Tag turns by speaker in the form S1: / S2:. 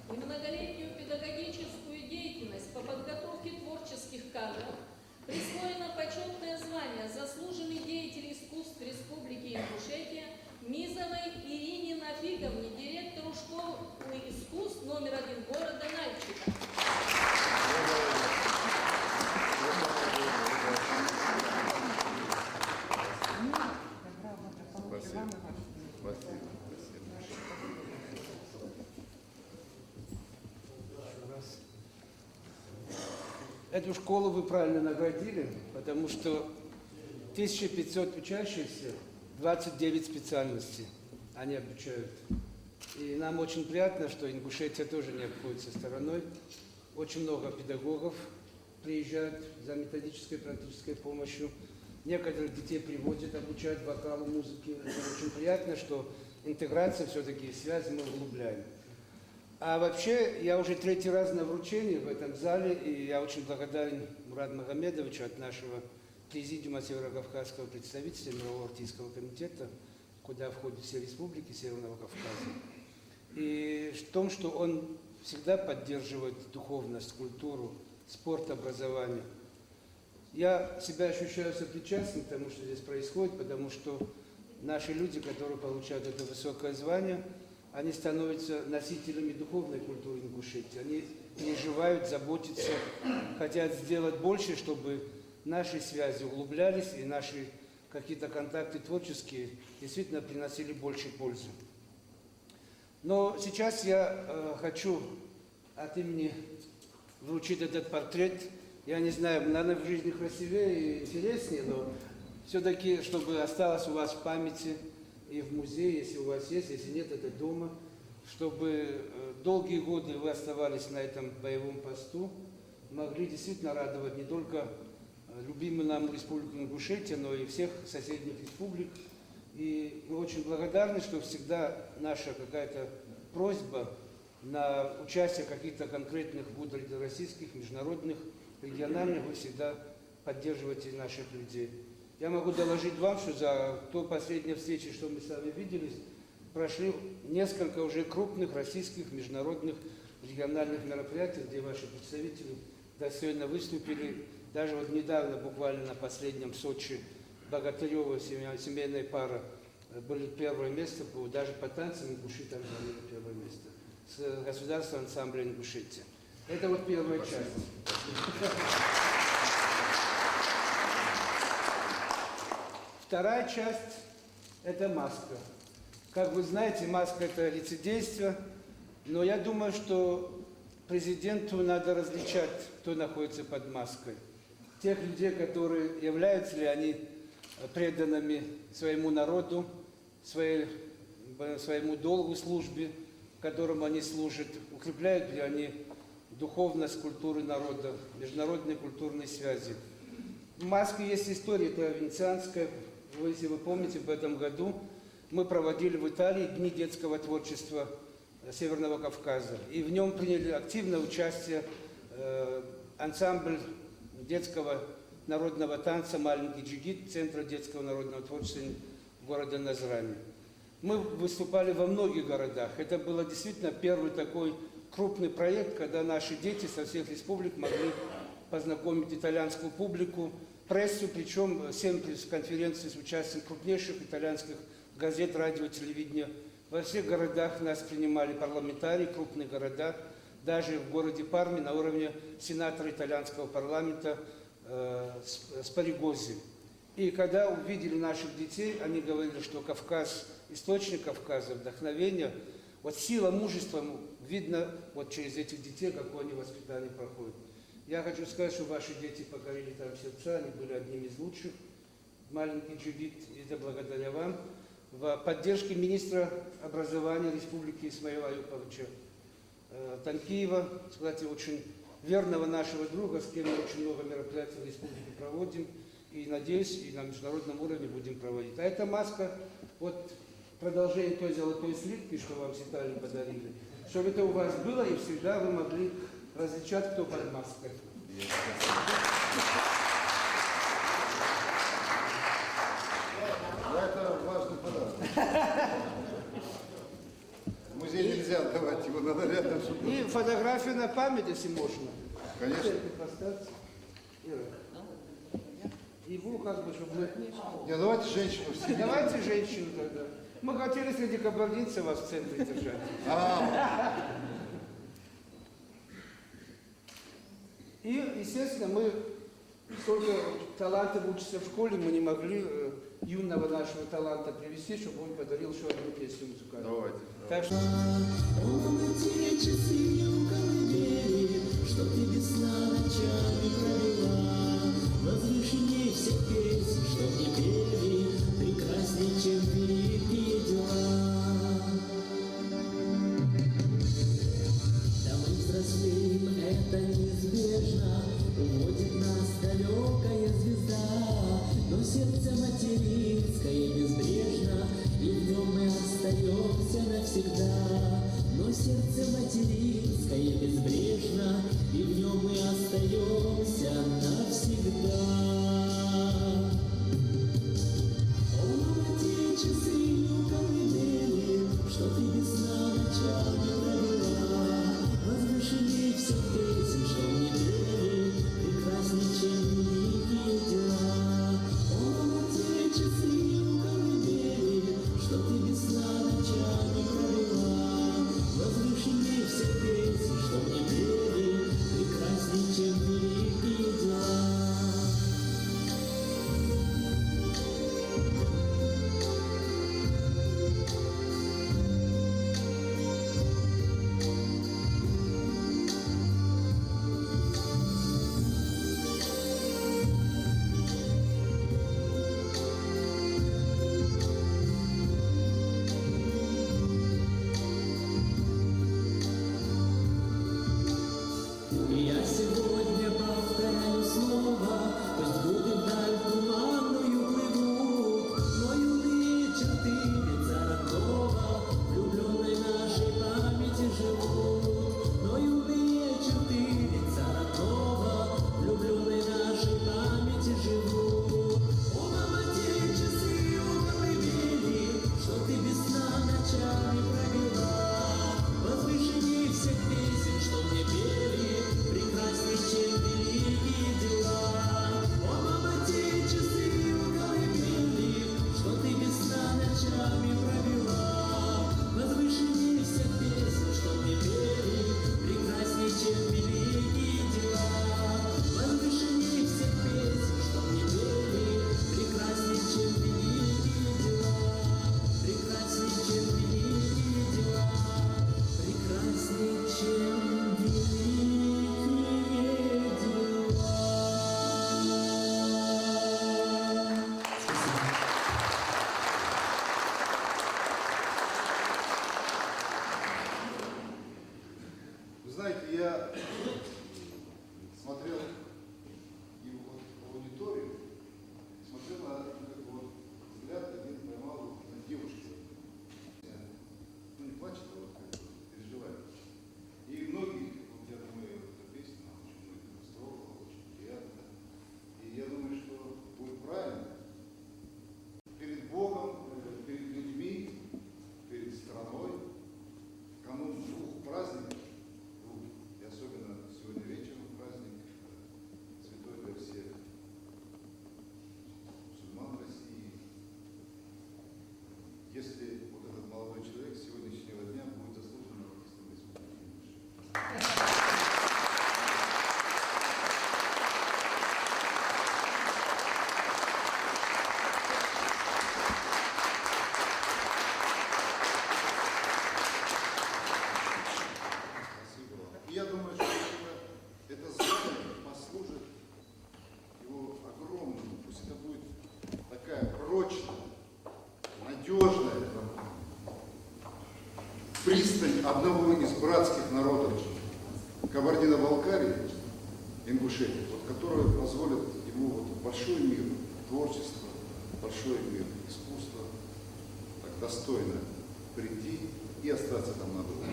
S1: и многолетнюю педагогическую деятельность по подготовке творческих кадров присвоено почетное звание «Заслуженный деятель искусств Республики Ингушетия» Мизовой Ирине Нафиговне, директору школы искусств номер 1 города Нальчика.
S2: Спасибо. Спасибо.
S3: Эту школу вы правильно наградили, потому что 1500 учащихся, 29 специальностей они обучают. И нам очень приятно, что Ингушетия тоже не обходится стороной. Очень много педагогов приезжают за методической и практической помощью. Некоторых детей приводят обучать вокалу, музыке. Это очень приятно, что интеграция все-таки, связь мы углубляем. А вообще, я уже 3-й раз на вручении в этом зале, и я очень благодарен Мураду Магомедовичу от нашего президиума Северо-Кавказского представительства Мирового Артийского комитета, куда входят все республики Северного Кавказа. И в том, что он всегда поддерживает духовность, культуру, спорт, образование. Я себя ощущаю сопричастным к тому, что здесь происходит, потому что наши люди, которые получают это высокое звание, они становятся носителями духовной культуры Ингушетии. Они переживают, заботятся, хотят сделать больше, чтобы наши связи углублялись и наши какие-то контакты творческие действительно приносили больше пользы. Но сейчас я хочу от имени вручить этот портрет. Я не знаю, наверное, в жизни красивее и интереснее, но все-таки, чтобы осталось у вас в памяти и в музее, если у вас есть, если нет, это дома, чтобы долгие годы вы оставались на этом боевом посту, могли действительно радовать не только любимую нам республику Ингушетия, но и всех соседних республик. И мы очень благодарны, что всегда наша какая-то просьба на участие в каких-то конкретных будах российских, международных, региональных, вы всегда поддерживаете наших людей. Я могу доложить вам, что за той последней встречи, что мы с вами виделись, прошли несколько уже крупных российских, международных, региональных мероприятий, где ваши представители достойно выступили. Даже вот недавно, буквально на последнем в Сочи, Богатырева семейная пара были первое место, даже по танцам Ингуши там заняли первое место, с государственным ансамблем Ингушетия. Это вот первая часть. Вторая часть – это маска. Как вы знаете, маска – это лицедейство, но я думаю, что президенту надо различать, кто находится под маской. Тех людей, которые являются ли они преданными своему народу, своему долгу службе, которому они служат, укрепляют ли они духовность культуры народа, международные культурные связи. В маске есть история провинцианская. Если вы помните, в этом году мы проводили в Италии Дни детского творчества Северного Кавказа. И в нем приняли активное участие ансамбль детского народного танца «Маленький джигит» Центра детского народного творчества города Назрани. Мы выступали во многих городах. Это было действительно первый такой крупный проект, когда наши дети со всех республик могли познакомить итальянскую публику, прессу, причем 7 конференций с участием крупнейших итальянских газет, радио, телевидения. Во всех городах нас принимали парламентарии, крупные города, даже в городе Парме на уровне сенатора итальянского парламента Спаригоззи. И когда увидели наших детей, они говорили, что Кавказ, источник Кавказа, вдохновение, вот сила мужества видно вот через этих детей, какое они воспитание проходят. Я хочу сказать, что ваши дети покорили там сердца, они были одними из лучших. Маленький джигит, это благодаря вам. В поддержке министра образования Республики Исмаила Аюповича Танкиева, кстати, очень верного нашего друга, с кем мы очень много мероприятий в республике проводим. И, надеюсь, и на международном уровне будем проводить. А эта маска, вот продолжение той золотой слитки, что вам с Италии подарили, чтобы это у вас было, и всегда вы могли различать, кто под маской.
S2: Это важный подарок. Музей
S4: нельзя отдавать, его надо рядом, чтобы...
S3: И фотографию на память, если можно.
S4: Конечно.
S3: Церковь поставьте. Ира. Его как бы, чтобы мы...
S4: Не, давайте женщину в середине.
S3: Давайте женщину тогда. Мы хотели среди кабардинцев вас в центре держать. И, естественно, мы столько талантов учатся в школе, мы не могли юного нашего таланта привести, чтобы он подарил еще одну песню музыкальную.
S4: Давайте.
S3: Так что...
S5: Те часы в колыбели, чтоб ты без сна ночами провела. Возвышенней всех песен, чтоб не пели, прекрасней, чем великие дела. Да мы взрослеем, это неизбежно, уводит нас далекая звезда. Но сердце материнское безбрежно, и в нем мы остаемся навсегда. Но сердце материнское безбрежно, и в нем мы остаемся навсегда. О, мама, те часы у колыбели, что ты без сна ночами провела. Возвышенней всех песен, что мне пели, прекрасней, чем великие дела. О, мама, те часы у колыбели, что ты без сна ночами провела. Возвышенней всех песен, что мне пели, прекрасней, чем великие дела. И я сегодня повторяю снова, пусть годы вдаль туманную плывут, но юные черты лица родного влюбленной нашей памяти живут. Но юные черты лица родного влюбленной нашей памяти живут. О, мама, те часы у колыбели, что ты без сна ночами провела. Возвышенней всех песен, что мне пели, прекрасней, чем великие дела. О, мама, те часы у колыбели, что ты без сна ночами провела. Возвышенней всех песен, что мне пели, прекрасней, чем великие дела. Возвышеней всех песен, что мне пели, прекрасней, чем великие дела. Прекрасней, чем великие дела. Прекрасней, чем великие дела.
S4: Вы знаете, я смотрел и вот в аудиторию, смотрел на как бы вот взгляд один поймал на девушке. Ну не плачет, а вот как бы переживает. И многие, вот я думаю, эта песня нам очень многих растрогала, очень приятно. И я думаю, что будет правильно перед Богом, перед людьми, перед страной, канун двух праздников, и особенно сегодня вечером праздник Святой для всех мусульман России. Если вот этот молодой человек с сегодняшнего дня будет заслуженным артистом Республики Ингушетия. Спасибо вам. И я думаю, что это знание послужит его огромному, пусть это будет такая прочная, надежная пристань одного из братских народов Кабардино-Балкарии, Ингушетии, вот, которая позволит ему вот большой мир творчества, большой мир искусства так достойно прийти и остаться там надолго.